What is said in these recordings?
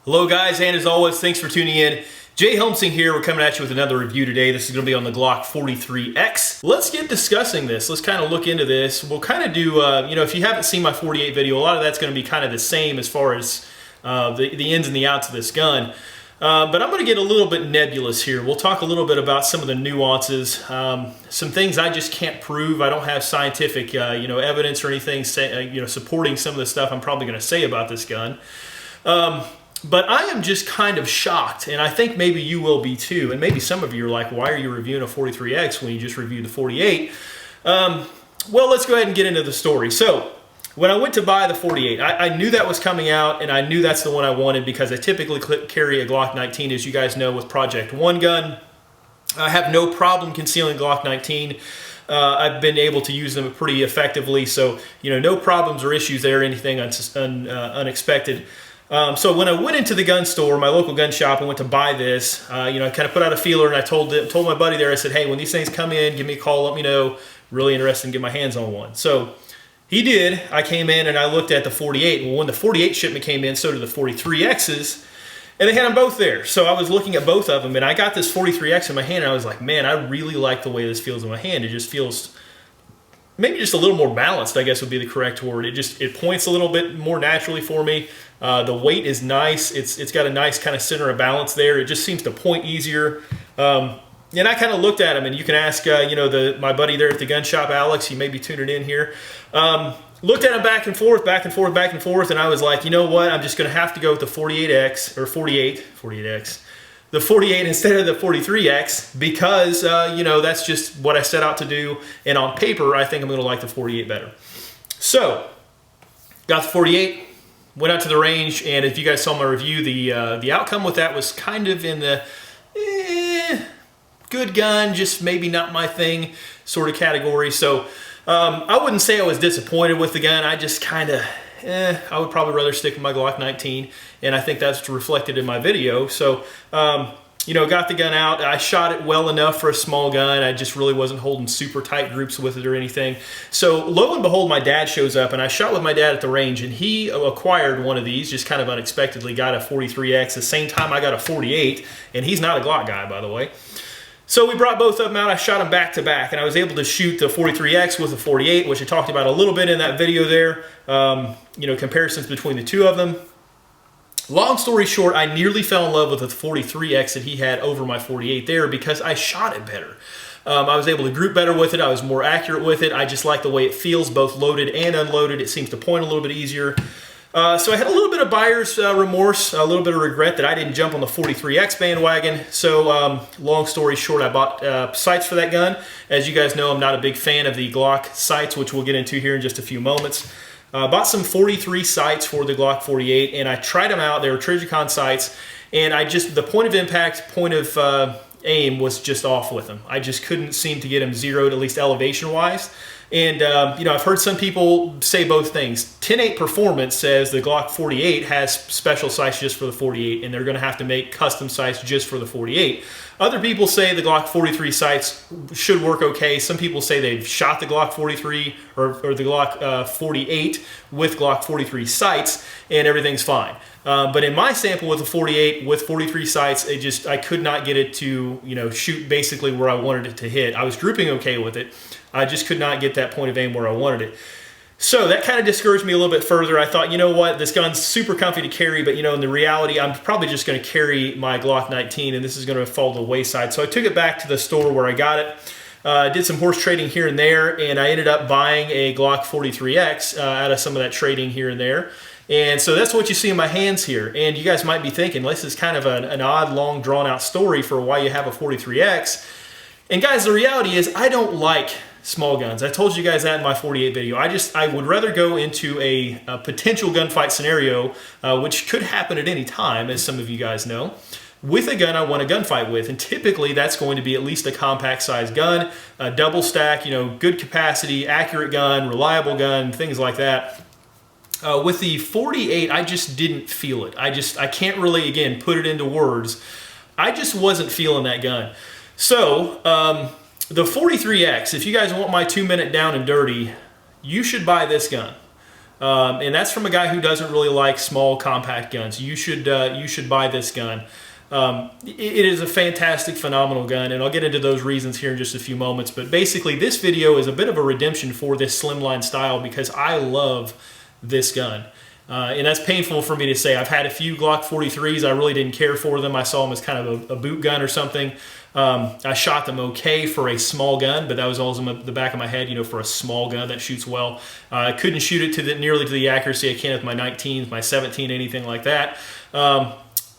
Hello guys, and as always, thanks for tuning in. Jay Helmsing here. We're coming at you with another review today. This is going to be on the Glock 43X. Let's get discussing this. Let's kind of look into this. We'll kind of do, if you haven't seen my 48 video, a lot of that's going to be kind of the same as far as the ins and the outs of this gun. But I'm going to get a little bit nebulous here. We'll talk a little bit about some of the nuances, some things I just can't prove. I don't have scientific, evidence or anything, supporting some of the stuff I'm probably going to say about this gun. But I am just kind of shocked, and I think maybe you will be too, and maybe some of you are like, why are you reviewing a 43X when you just reviewed the 48? Well, let's go ahead and get into the story. So, when I went to buy the 48, I knew that was coming out, and I knew that's the one I wanted because I typically carry a Glock 19, as you guys know, with Project 1 gun. I have no problem concealing Glock 19. I've been able to use them pretty effectively, so no problems or issues there, anything unexpected. So when I went into the gun store, my local gun shop, and went to buy this, I kind of put out a feeler, and I told my buddy there, I said, hey, when these things come in, give me a call, let me know. Really interested in getting my hands on one. So he did. I came in and I looked at the 48. Well, when the 48 shipment came in, so did the 43Xs, and they had them both there. So I was looking at both of them, and I got this 43X in my hand, and I was like, man, I really like the way this feels in my hand. It just feels maybe just a little more balanced, I guess would be the correct word. It points a little bit more naturally for me. The weight is nice. It's got a nice kind of center of balance there. It just seems to point easier. And I kind of looked at him, and you can ask, my buddy there at the gun shop, Alex, he may be tuning in here. Looked at him back and forth, and I was like, you know what? I'm just going to have to go with the 48X, or 48X. The 48 instead of the 43X because, that's just what I set out to do. And on paper, I think I'm going to like the 48 better. So, got the 48, went out to the range, and if you guys saw my review, the outcome with that was kind of in the good gun, just maybe not my thing sort of category. So, I wouldn't say I was disappointed with the gun. I just kind of, I would probably rather stick with my Glock 19, and I think that's reflected in my video. So, got the gun out. I shot it well enough for a small gun. I just really wasn't holding super tight groups with it or anything. So, lo and behold, my dad shows up, and I shot with my dad at the range, and he acquired one of these, just kind of unexpectedly, got a 43X the same time I got a 48, and he's not a Glock guy, by the way. So we brought both of them out. I shot them back to back, and I was able to shoot the 43X with the 48, which I talked about a little bit in that video there. Comparisons between the two of them. Long story short, I nearly fell in love with the 43X that he had over my 48 there because I shot it better. I was able to group better with it. I was more accurate with it. I just like the way it feels, both loaded and unloaded. It seems to point a little bit easier. So I had a little bit of buyer's remorse, a little bit of regret that I didn't jump on the 43X bandwagon. So long story short, I bought sights for that gun. As you guys know, I'm not a big fan of the Glock sights, which we'll get into here in just a few moments. Bought some 43 sights for the Glock 48, and I tried them out. They were Trijicon sights, and the point of impact, point of aim was just off with them. I just couldn't seem to get them zeroed, at least elevation-wise. And, I've heard some people say both things. 10.8 Performance says the Glock 48 has special sights just for the 48, and they're going to have to make custom sights just for the 48. Other people say the Glock 43 sights should work okay. Some people say they've shot the Glock 43 or the Glock 48 with Glock 43 sights, and everything's fine. But in my sample with the 48 with 43 sights, I could not get it to shoot basically where I wanted it to hit. I was grouping okay with it. I just could not get that point of aim where I wanted it. So that kind of discouraged me a little bit further. I thought, you know what, this gun's super comfy to carry, but in the reality, I'm probably just going to carry my Glock 19, and this is going to fall to the wayside. So I took it back to the store where I got it. Did some horse trading here and there, and I ended up buying a Glock 43X out of some of that trading here and there. And so that's what you see in my hands here. And you guys might be thinking, this is kind of an odd, long, drawn-out story for why you have a 43X. And guys, the reality is I don't like small guns. I told you guys that in my 48 video. I would rather go into a potential gunfight scenario, which could happen at any time, as some of you guys know, with a gun I want a gunfight with. And typically that's going to be at least a compact sized gun, a double stack, good capacity, accurate gun, reliable gun, things like that. With the 48, I just didn't feel it. I can't really, again, put it into words. I just wasn't feeling that gun. So, the 43X, if you guys want my 2-minute down and dirty, you should buy this gun. And that's from a guy who doesn't really like small compact guns. You should buy this gun. It is a fantastic, phenomenal gun, and I'll get into those reasons here in just a few moments. But basically, this video is a bit of a redemption for this slimline style because I love this gun. And that's painful for me to say. I've had a few Glock 43s. I really didn't care for them. I saw them as kind of a boot gun or something. I shot them okay for a small gun, but that was always in the back of my head, you know, for a small gun that shoots well. I couldn't shoot it nearly to the accuracy I can with my 19s, my 17, anything like that.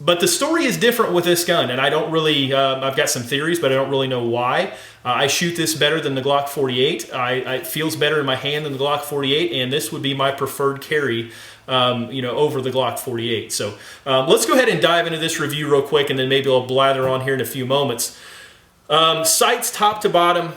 But the story is different with this gun, and I don't really, I've got some theories, but I don't really know why. I shoot this better than the Glock 48. It feels better in my hand than the Glock 48, and this would be my preferred carry, you know, over the Glock 48. So let's go ahead and dive into this review real quick, and then maybe I'll blather on here in a few moments. Sights top to bottom,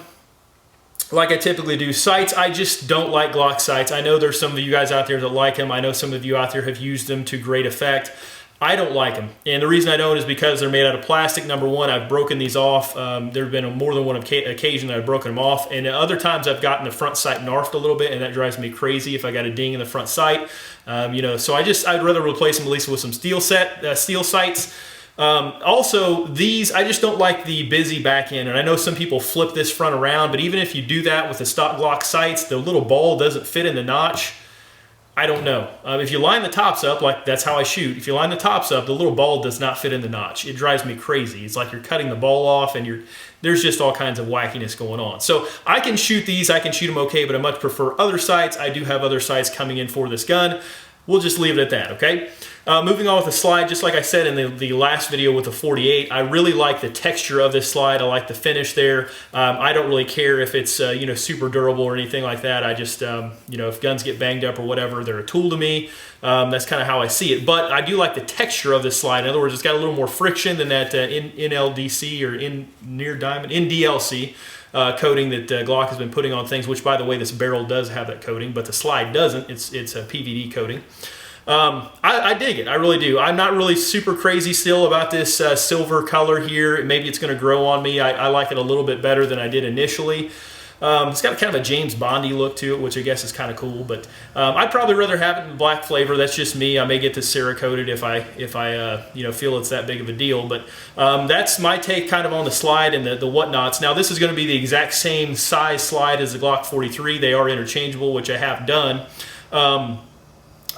like I typically do. Sights, I just don't like Glock sights. I know there's some of you guys out there that like them. I know some of you out there have used them to great effect. I don't like them, and the reason I don't is because they're made out of plastic. Number one, I've broken these off. There have been more than one occasion that I've broken them off, and other times I've gotten the front sight narfed a little bit, and that drives me crazy if I got a ding in the front sight. You know, so I'd rather replace them at least with some steel sights. Also, these, I just don't like the busy back end, and I know some people flip this front around, but even if you do that with the stock Glock sights, the little ball doesn't fit in the notch. I don't know. If you line the tops up, like that's how I shoot, if you line the tops up, the little ball does not fit in the notch. It drives me crazy. It's like you're cutting the ball off, and there's just all kinds of wackiness going on. So I can shoot these, I can shoot them okay, but I much prefer other sights. I do have other sights coming in for this gun. We'll just leave it at that, okay? Moving on with the slide, just like I said in the last video with the 48, I really like the texture of this slide. I like the finish there. I don't really care if it's you know, super durable or anything like that. I just, you know, if guns get banged up or whatever, they're a tool to me. That's kind of how I see it. But I do like the texture of this slide. In other words, it's got a little more friction than that NLDC or NDLC. Coating that Glock has been putting on things, which, by the way, this barrel does have that coating, but the slide doesn't. It's a PVD coating. I dig it. I really do. I'm not really super crazy still about this silver color here. Maybe it's going to grow on me. I like it a little bit better than I did initially. It's got kind of a James Bondy look to it, which I guess is kind of cool, but I'd probably rather have it in black flavor. That's just me. I may get this Cerakoted if I you know, feel it's that big of a deal, but that's my take kind of on the slide and the whatnots. Now, this is going to be the exact same size slide as the Glock 43. They are interchangeable, which I have done.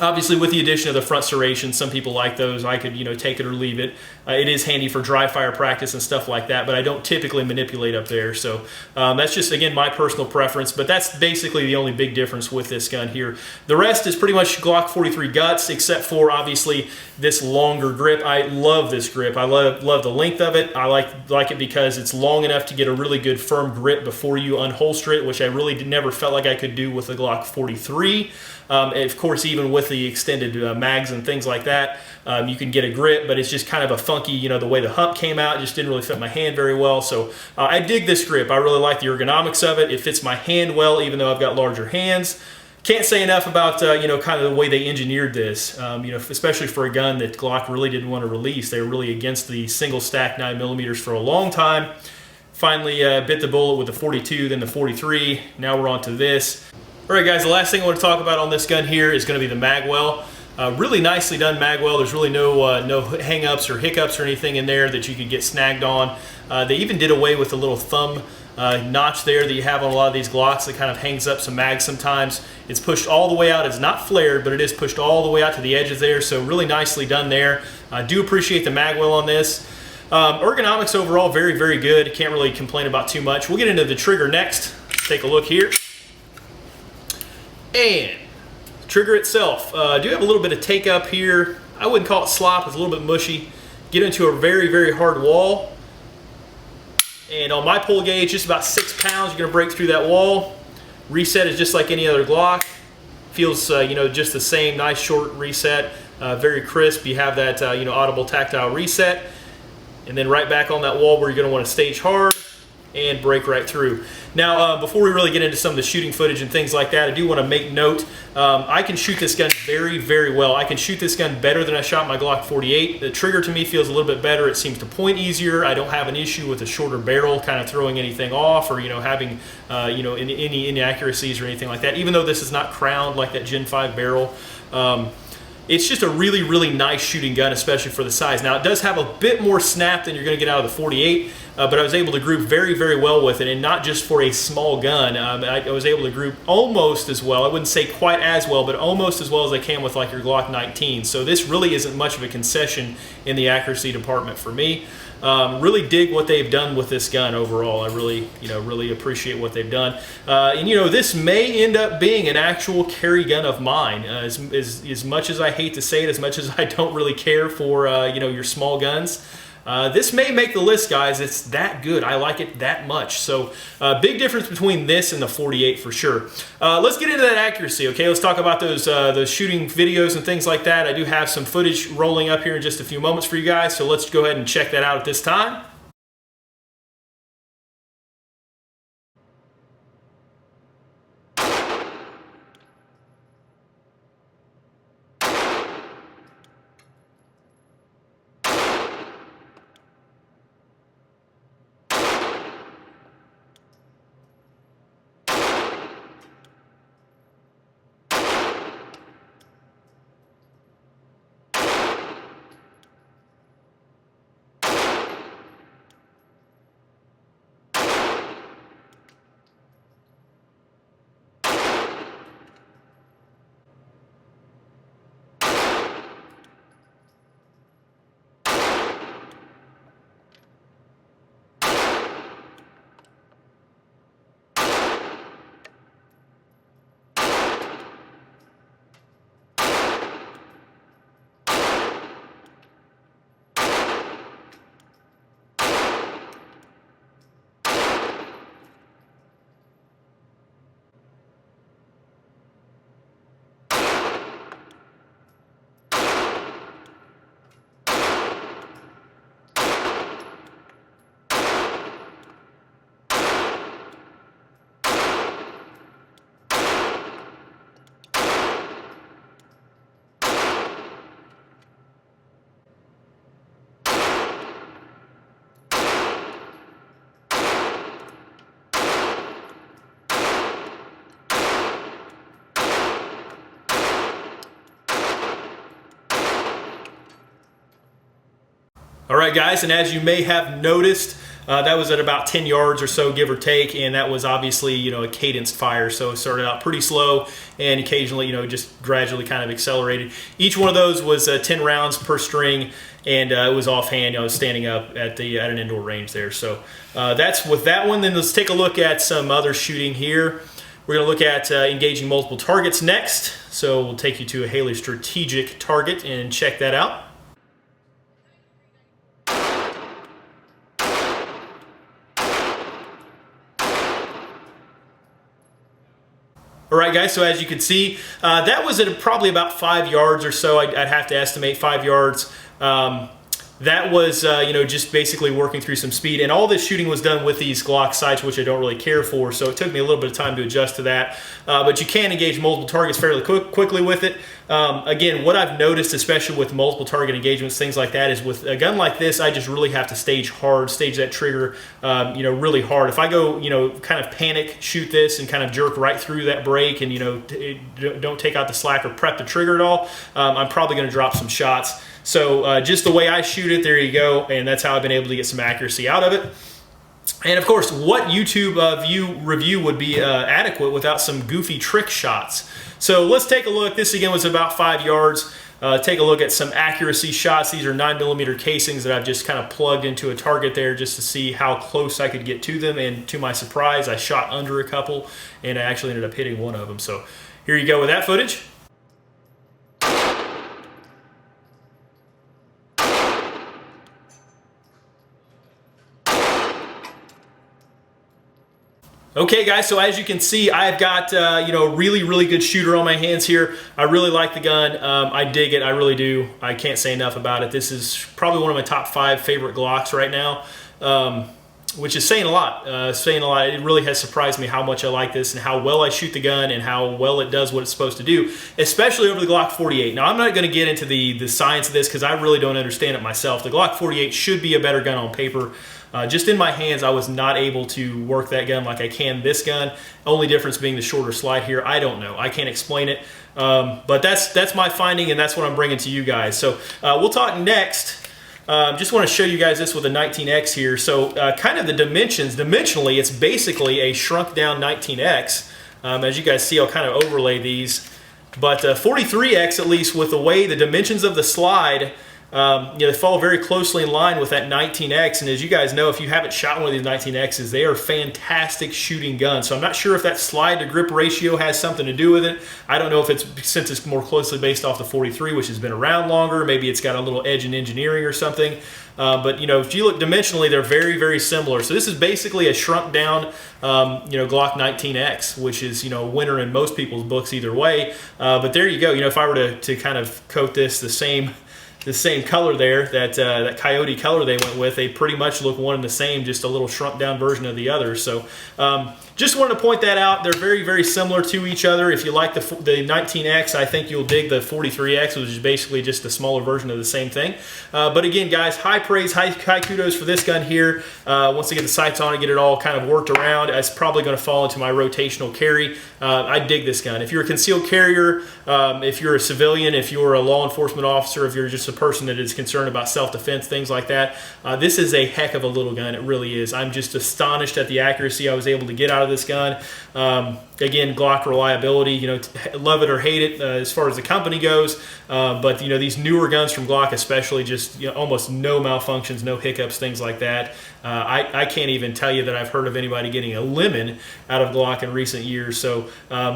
Obviously, with the addition of the front serration, some people like those. I could, you know, take it or leave it. It is handy for dry fire practice and stuff like that, but I don't typically manipulate up there. So that's just, again, my personal preference, but that's basically the only big difference with this gun here. The rest is pretty much Glock 43 guts, except for, obviously, this longer grip. I love this grip. I love the length of it. I like it because it's long enough to get a really good firm grip before you unholster it, which I really never felt like I could do with the Glock 43. Of course, even with the extended mags and things like that, you can get a grip, but it's just kind of a funky, you know, the way the hump came out, it just didn't really fit my hand very well. So I dig this grip. I really like the ergonomics of it. It fits my hand well, even though I've got larger hands. Can't say enough about, you know, kind of the way they engineered this, you know, especially for a gun that Glock really didn't want to release. They were really against the single stack 9mm for a long time. Finally bit the bullet with the 42, then the 43. Now we're on to this. All right, guys, the last thing I want to talk about on this gun here is going to be the magwell. Really nicely done magwell. There's really no hang-ups or hiccups or anything in there that you could get snagged on. They even did away with the little thumb notch there that you have on a lot of these Glocks that kind of hangs up some mags sometimes. It's pushed all the way out. It's not flared, but it is pushed all the way out to the edges there, so really nicely done there. I do appreciate the magwell on this. Ergonomics overall, very, very good. Can't really complain about too much. We'll get into the trigger next. Let's take a look here. And trigger itself, do have a little bit of take up here. I wouldn't call it slop, it's a little bit mushy. Get into a very, very hard wall. And on my pull gauge, just about 6 pounds, you're gonna break through that wall. Reset is just like any other Glock. Feels, you know, just the same, nice short reset, very crisp. You have that, you know, audible tactile reset. And then right back on that wall where you're gonna wanna stage hard. and break right through. Now, before we really get into some of the shooting footage and things like that, I do want to make note, I can shoot this gun very, very well. I can shoot this gun better than I shot my Glock 48. The trigger to me feels a little bit better. It seems to point easier. I don't have an issue with a shorter barrel kind of throwing anything off, or having any inaccuracies or anything like that. Even though this is not crowned like that Gen 5 barrel, it's just a really, really nice shooting gun, especially for the size. Now, it does have a bit more snap than you're going to get out of the 48, but I was able to group very, very well with it, and not just for a small gun. I was able to group almost as well. I wouldn't say quite as well, but almost as well as I can with like your Glock 19. So this really isn't much of a concession in the accuracy department for me. Really dig what they've done with this gun overall. I really, really appreciate what they've done. And this may end up being an actual carry gun of mine. As much as I hate to say it, as much as I don't really care for, your small guns, this may make the list, guys. It's that good. I like it that much. So big difference between this and the 48 for sure. Let's get into that accuracy, okay? Let's talk about those shooting videos and things like that. I do have some footage rolling up here in just a few moments for you guys, so let's go ahead and check that out at this time. All right, guys, and as you may have noticed, that was at about 10 yards or so, give or take, and that was obviously, a cadenced fire. So it started out pretty slow and occasionally, just gradually kind of accelerated. Each one of those was 10 rounds per string, and it was offhand, standing up at an indoor range there. So that's with that one. Then let's take a look at some other shooting here. We're going to look at engaging multiple targets next. So we'll take you to a Haley strategic target and check that out. All right, guys, so as you can see, that was at probably about 5 yards or so. I'd have to estimate 5 yards. That was, just basically working through some speed. And all this shooting was done with these Glock sights, which I don't really care for, so it took me a little bit of time to adjust to that. But you can engage multiple targets fairly quickly with it. Again, what I've noticed, especially with multiple target engagements, things like that, is with a gun like this, I just really have to stage that trigger, really hard. If I go, kind of panic shoot this and kind of jerk right through that brake and, don't take out the slack or prep the trigger at all, I'm probably going to drop some shots. So just the way I shoot it, there you go, and that's how I've been able to get some accuracy out of it. And of course, what YouTube review would be adequate without some goofy trick shots? So let's take a look. This again was about 5 yards. Take a look at some accuracy shots. These are 9mm casings that I've just kind of plugged into a target there just to see how close I could get to them. And to my surprise, I shot under a couple and I actually ended up hitting one of them. So here you go with that footage. Okay, guys, so as you can see, I've got a really, really good shooter on my hands here. I really like the gun. I dig it. I really do. I can't say enough about it. This is probably one of my top 5 favorite Glocks right now. which is saying a lot. It really has surprised me how much I like this and how well I shoot the gun and how well it does what it's supposed to do, especially over the Glock 48. Now, I'm not going to get into the science of this because I really don't understand it myself. The Glock 48 should be a better gun on paper. Just in my hands, I was not able to work that gun like I can this gun. Only difference being the shorter slide here. I don't know. I can't explain it. But that's my finding, and that's what I'm bringing to you guys. So we'll talk next. Just want to show you guys this with a 19X here. So kind of the dimensions. Dimensionally, it's basically a shrunk down 19X. As you guys see, I'll kind of overlay these. But 43X, at least with the way the dimensions of the slide, they fall very closely in line with that 19X. And as you guys know, if you haven't shot one of these 19Xs, they are fantastic shooting guns. So I'm not sure if that slide to grip ratio has something to do with it. I don't know if it's, since it's more closely based off the 43, which has been around longer, maybe it's got a little edge in engineering or something. But if you look dimensionally, they're very, very similar. So this is basically a shrunk down, Glock 19X, which is, a winner in most people's books either way. But there you go. If I were to kind of coat this the same color there, that coyote color they went with, they pretty much look one and the same, just a little shrunk down version of the other. So just wanted to point that out. They're very, very similar to each other. If you like the 19X, I think you'll dig the 43X, which is basically just a smaller version of the same thing. But again, guys, high praise, high kudos for this gun here. Once I get the sights on it, get it all kind of worked around, it's probably going to fall into my rotational carry. I dig this gun. If you're a concealed carrier, if you're a civilian, if you're a law enforcement officer, if you're just a person that is concerned about self-defense, things like that, this is a heck of a little gun. It really is. I'm just astonished at the accuracy I was able to get out of this gun. Again, Glock reliability, love it or hate it as far as the company goes, but these newer guns from Glock especially, just almost no malfunctions, no hiccups, things like that. I can't even tell you that I've heard of anybody getting a lemon out of Glock in recent years. So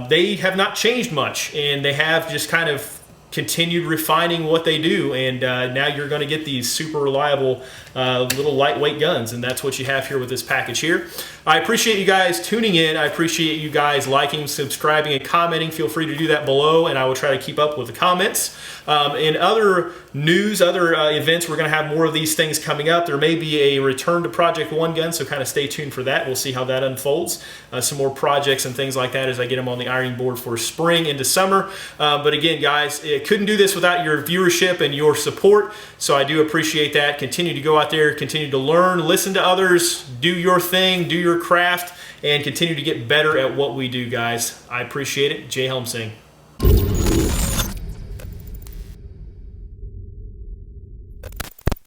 they have not changed much, and they have just kind of continued refining what they do, and now you're going to get these super reliable little lightweight guns, and that's what you have here with this package here. I appreciate you guys tuning in. I appreciate you guys liking, subscribing, and commenting. Feel free to do that below, and I will try to keep up with the comments. In other news, other events, we're going to have more of these things coming up. There may be a return to Project One gun, so kind of stay tuned for that. We'll see how that unfolds. Some more projects and things like that as I get them on the ironing board for spring into summer. But again, guys, it couldn't do this without your viewership and your support, so I do appreciate that. Continue to go out there, continue to learn, listen to others, do your thing, do your craft, and continue to get better at what we do, guys. I appreciate it. Jay Helmsing.